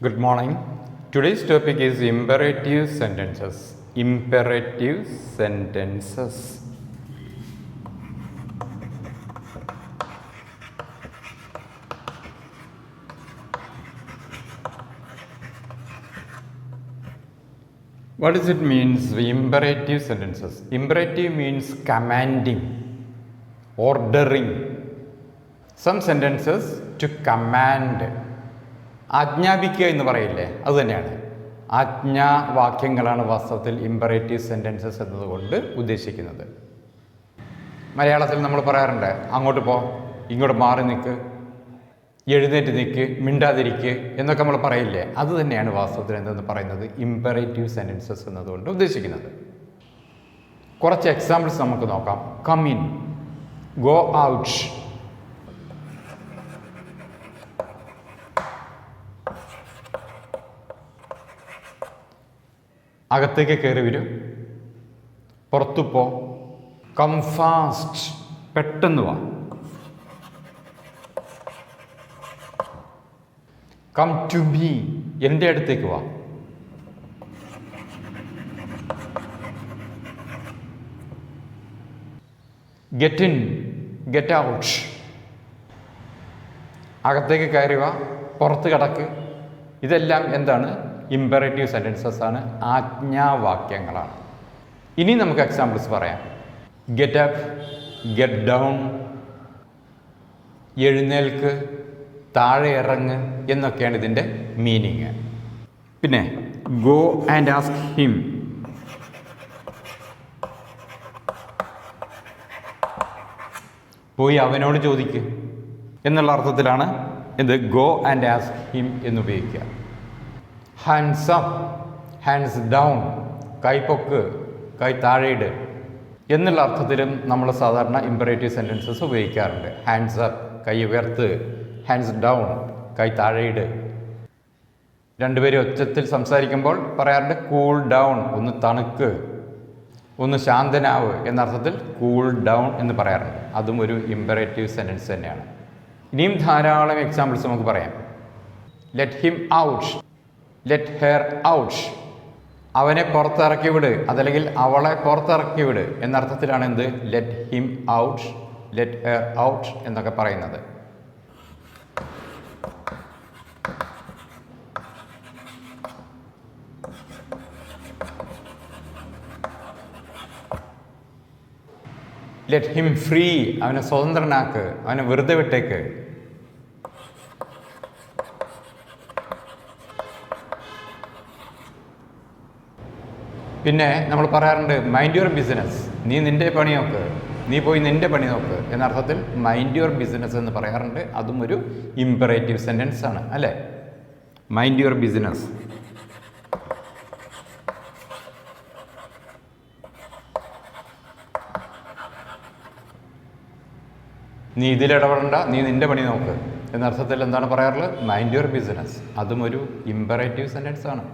Good morning. Today's topic is imperative sentences. Imperative sentences. What does it mean? Imperative sentences. Imperative means commanding, ordering. Some sentences to command. ആജ്ഞാപിക്കുക എന്ന് പറയില്ലേ, അതുതന്നെയാണ്. ആജ്ഞാവാക്യങ്ങളാണ് വാസ്തവത്തിൽ imperative sentences എന്നതുകൊണ്ട് ഉദ്ദേശിക്കുന്നത്. മലയാളത്തിൽ നമ്മൾ പറയാറുണ്ട്, അങ്ങോട്ട് പോ, ഇങ്ങോട്ട് മാറി നിൽക്ക്, എഴുന്നേറ്റ് നിൽക്ക്, മിണ്ടാതിരിക്ക് എന്നൊക്കെ നമ്മൾ പറയില്ലേ, അതുതന്നെയാണ് വാസ്തവത്തിൽ എന്തെന്ന് പറയുന്നത് ഇമ്പറേറ്റീവ് സെൻറ്റൻസസ് എന്നതുകൊണ്ട് ഉദ്ദേശിക്കുന്നത്. കുറച്ച് എക്സാമ്പിൾസ് നമുക്ക് നോക്കാം. കം ഇൻ, ഗോ ഔട്ട്, അകത്തേക്ക് കയറി വരും, പുറത്തു പോ, കം ഫാസ്റ്റ്, പെട്ടെന്ന് വാ, കം ടു മീ, എൻ്റെ അടുത്തേക്ക് വാ, ഗെറ്റ് ഇൻ, ഗെറ്റ് ഔട്ട്, അകത്തേക്ക് കയറി വാ, പുറത്ത് കിടക്ക്. ഇതെല്ലാം എന്താണ്? ഇമ്പറേറ്റീവ് സെൻറ്റൻസസ് ആണ്, ആജ്ഞാവാക്യങ്ങളാണ്. ഇനി നമുക്ക് എക്സാമ്പിൾസ് പറയാം. ഗെറ്റ് അപ്പ്, ഗെറ്റ് ഡൗൺ, എഴുന്നേൽക്ക്, താഴെ ഇറങ്ങ് എന്നൊക്കെയാണ് ഇതിൻ്റെ മീനിങ്. പിന്നെ ഗോ ആൻഡ് ആസ്ക് ഹിം, പോയി അവനോട് ചോദിക്ക് എന്നുള്ള അർത്ഥത്തിലാണ് ഇത് ഗോ ആൻഡ് ആസ്ക് ഹിം എന്നുപയോഗിക്കുക. ഹാൻഡ്സ് അപ്പ്, ഹാൻഡ്സ് ഡൗൺ, കൈ പൊക്ക്, കൈ താഴെയിട് എന്നുള്ള അർത്ഥത്തിലും നമ്മൾ സാധാരണ ഇമ്പറേറ്റീവ് സെൻറ്റൻസസ് ഉപയോഗിക്കാറുണ്ട്. ഹാൻഡ്സ് അപ്പ്, കൈ ഉയർത്ത്, ഹാൻഡ്സ് ഡൗൺ, കൈ താഴെയിട്. രണ്ടുപേരും ഒച്ചത്തിൽ സംസാരിക്കുമ്പോൾ പറയാറുണ്ട് കൂൾ ഡൗൺ, ഒന്ന് തണുക്ക്, ഒന്ന് ശാന്തനാവ് എന്നർത്ഥത്തിൽ കൂൾ ഡൗൺ എന്ന് പറയാറുണ്ട്. അതും ഒരു ഇമ്പറേറ്റീവ് സെൻറ്റൻസ് തന്നെയാണ്. ഇനിയും ധാരാളം എക്സാമ്പിൾസ് നമുക്ക് പറയാം. Let him out, let her out, അവനെ പുറത്തിറക്കി വിട്, അതല്ലെങ്കിൽ അവളെ പുറത്തിറക്കി വിട് എന്നർത്ഥത്തിലാണ് എന്ത് let him out, let her out എന്നൊക്കെ പറയുന്നത്. ലെറ്റ് ഹിം ഫ്രീ, അവനെ സ്വതന്ത്രനാക്ക്, അവനെ വെറുതെ വിട്ടേക്ക്. പിന്നെ നമ്മൾ പറയാറുണ്ട് മൈൻഡ് യുവർ ബിസിനസ്, നീ നിൻ്റെ പണി നോക്ക്, നീ പോയി നിൻ്റെ പണി നോക്ക് എന്നർത്ഥത്തിൽ മൈൻഡ് യുവർ ബിസിനസ് എന്ന് പറയാറുണ്ട്. അതും ഒരു ഇമ്പറേറ്റീവ് സെൻറ്റൻസ് ആണ്, അല്ലേ? Mind your business. നീ ഇതിലിടപെടണ്ട, നീ നിൻ്റെ പണി നോക്ക് എന്നർത്ഥത്തിൽ എന്താണ് പറയാറുള്ളത്? Mind your business. അതും ഒരു ഇമ്പറേറ്റീവ് സെൻറ്റൻസ് ആണ്.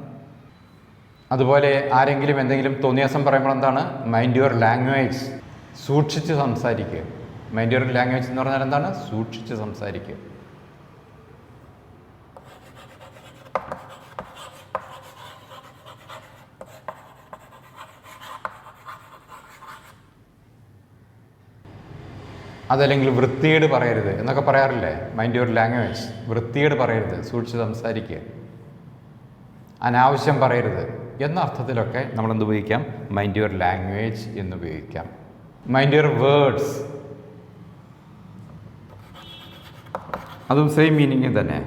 അതുപോലെ ആരെങ്കിലും എന്തെങ്കിലും തോന്നിയാസം പറയുമ്പോൾ എന്താണ്? മൈൻഡ് യുവർ ലാംഗ്വേജ്, സൂക്ഷിച്ച് സംസാരിക്കുക. മൈൻഡ് യുവർ ലാംഗ്വേജ് എന്ന് പറഞ്ഞാൽ എന്താണ്? സൂക്ഷിച്ച് സംസാരിക്കുക. അതല്ലെങ്കിൽ വൃത്തികേട് പറയരുത് എന്നൊക്കെ പറയാറില്ലേ? മൈൻഡ് യുവർ ലാംഗ്വേജ്, വൃത്തികേട് പറയരുത്, സൂക്ഷിച്ച് സംസാരിക്കുക, അനാവശ്യം പറയരുത് എന്ന അർത്ഥത്തിലൊക്കെ നമ്മൾ എന്ത് ഉപയോഗിക്കാം? മൈൻഡ് യുവർ ലാംഗ്വേജ് എന്നുപയോഗിക്കാം. മൈൻഡ് യുവർ വേർഡ്സ്, അതും സെയിം മീനിങ് തന്നെ,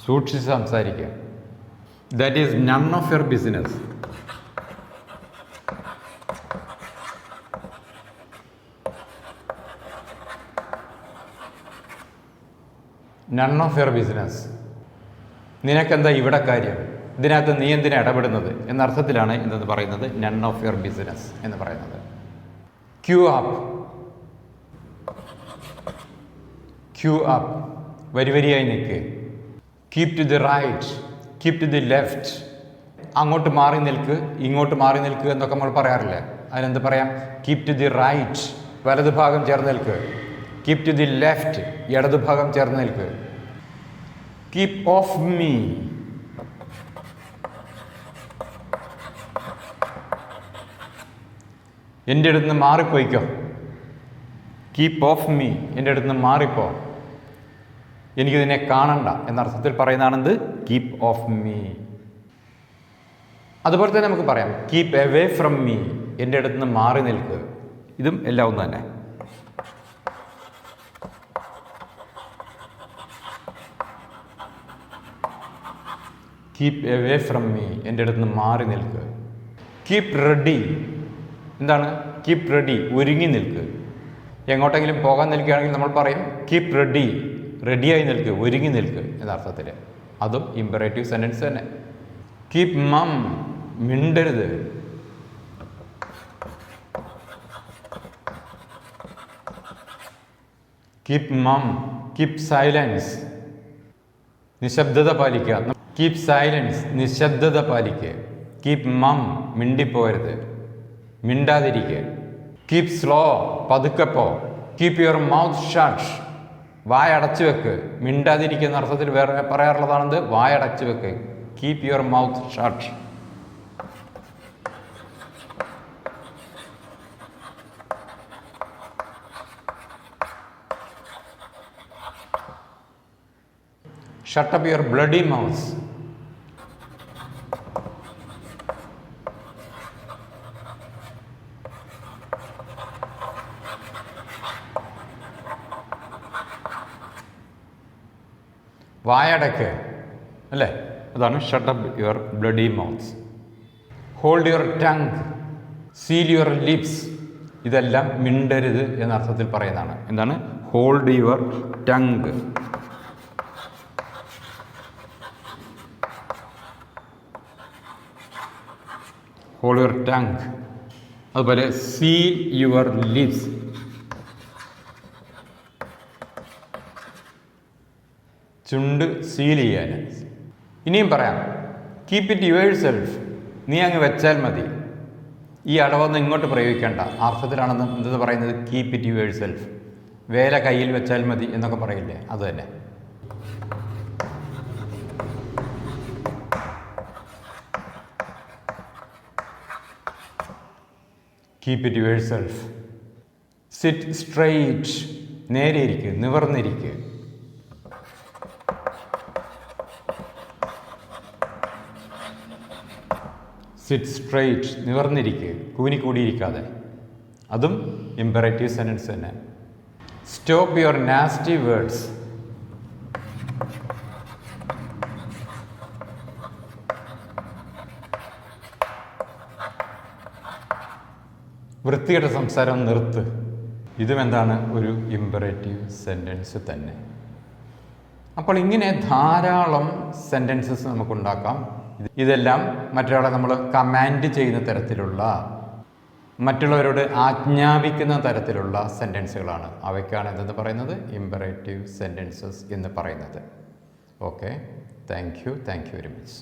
സൂക്ഷിച്ച് സംസാരിക്കുക. That is none of your business. None of your business, നിനക്കെന്താ ഇവിടെ കാര്യം, ഇതിനകത്ത് നീ എന്തിനാ ഇടപെടുന്നത് എന്നർത്ഥത്തിലാണ് എന്തെന്ന് പറയുന്നത് നൺ ഓഫ് യുവർ ബിസിനസ് എന്ന് പറയുന്നത്. ക്യൂ അപ്പ്, ക്യൂ അപ്പ്, വരി വരിയായി നിൽക്കുക. Keep to the right, keep to the left, അങ്ങോട്ട് മാറി നിൽക്ക്, ഇങ്ങോട്ട് മാറി നിൽക്കുക എന്നൊക്കെ നമ്മൾ പറയാറില്ലേ? അതിനെന്ത് പറയാം? കീപ് ടു ദി റൈറ്റ്, വലതു ഭാഗം ചേർന്ന് നിൽക്കുക. കീപ് ടു ദി ലെഫ്റ്റ്, ഇടതുഭാഗം ചേർന്ന് നിൽക്കുക. കീപ് ഓഫ് മീ, എൻ്റെ അടുത്ത് നിന്ന് മാറിപ്പോയിക്കോ. കീപ്പ് ഓഫ് മീ, എൻ്റെ അടുത്ത് നിന്ന് മാറിപ്പോ, എനിക്കിതിനെ കാണണ്ട എന്നർത്ഥത്തിൽ പറയുന്നതാണെന്ത് കീപ്പ് ഓഫ് മീ. അതുപോലെ തന്നെ നമുക്ക് പറയാം കീപ്പ് എവേ ഫ്രം മീ, എൻ്റെ അടുത്ത് നിന്ന് മാറി നിൽക്കുക. ഇതും എല്ലാം ഒന്ന് തന്നെ. കീപ്പ് എവേ ഫ്രം മീ, എൻ്റെ അടുത്ത് നിന്ന് മാറി നിൽക്കുക. കീപ്പ് റെഡി, എന്താണ് കീപ്പ് റെഡി, ഒരുങ്ങി നിൽക്കുക. എങ്ങോട്ടെങ്കിലും പോകാൻ നിൽക്കുകയാണെങ്കിൽ നമ്മൾ പറയും കീപ്പ് റെഡി, റെഡിയായി നിൽക്കുക, ഒരുങ്ങി നിൽക്കുക എന്നർത്ഥത്തിൽ. അതും ഇമ്പറേറ്റീവ് സെൻറ്റൻസ് തന്നെ. കീപ്പ് മം, മിണ്ടരുത്. കീപ്പ് മം, കീപ്പ് സൈലൻസ്, നിശബ്ദത പാലിക്കുക. കീപ്പ് സൈലൻസ്, നിശബ്ദത പാലിക്കുക. കീപ്പ് മം, മിണ്ടിപ്പോരുത്, മിണ്ടാതിരിക്കുക. കീപ് സ്ലോ, പതുക്കപ്പോ. കീപ് യുവർ മൗത്ത് ഷട്ട്, വായടച്ചു വെക്ക്. മിണ്ടാതിരിക്കുന്ന അർത്ഥത്തിൽ വേറെ പറയാറുള്ളതാണെന്ത് വായടച്ചു വെക്ക്. Keep your mouth shut. Shut up your bloody mouth. വായടക്ക്, അല്ലേ? അതാണ് shut up your bloody mouth. Hold your tongue, seal your lips. ഇതെല്ലാം മിണ്ടരുത് എന്ന അർത്ഥത്തിൽ പറയുന്നതാണ്. എന്താണ് hold your tongue? Hold your tongue. അതുപോലെ സീൽ യുവർ ലിപ്സ്. ചുണ്ട് സീൽ ചെയ്യാൻ. ഇനിയും പറയാം കീപ്പ് ഇറ്റ് യുവർ സെൽഫ്, നീ അങ്ങ് വെച്ചാൽ മതി. ഈ അടവൊന്നും ഇങ്ങോട്ട് പ്രയോഗിക്കേണ്ട അർത്ഥത്തിലാണെന്ന് എന്തെന്ന് പറയുന്നത് കീപ്പ് ഇറ്റ് യുവർ സെൽഫ്. വേല കയ്യിൽ വെച്ചാൽ മതി എന്നൊക്കെ പറയില്ലേ, അത് തന്നെ. Keep it yourself. Sit straight, നേരെ ഇരിക്കുക, നിവർന്നിരിക്കുക. സിറ്റ് സ്ട്രെയിറ്റ്, നിവർന്നിരിക്കുക, കൂനിക്കൂടിയിരിക്കാതെ. അതും ഇമ്പറേറ്റീവ് സെൻറ്റൻസ് തന്നെ. Stop your nasty words. വൃത്തികെട്ട സംസാരം നിർത്ത്. ഇതും എന്താണ് ഒരു ഇമ്പറേറ്റീവ് സെൻറ്റൻസ് തന്നെ. അപ്പോൾ ഇങ്ങനെ ധാരാളം സെൻറ്റൻസസ് നമുക്കുണ്ടാക്കാം. ഇതെല്ലാം മറ്റൊരാളെ നമ്മൾ കമാൻഡ് ചെയ്യുന്ന തരത്തിലുള്ള, മറ്റുള്ളവരോട് ആജ്ഞാപിക്കുന്ന തരത്തിലുള്ള സെൻറ്റൻസുകളാണ്. അവയ്ക്കാണ് എന്തെന്ന് പറയുന്നത് ഇമ്പറേറ്റീവ് സെൻറ്റൻസസ് എന്ന് പറയുന്നത്. Okay, thank you very much.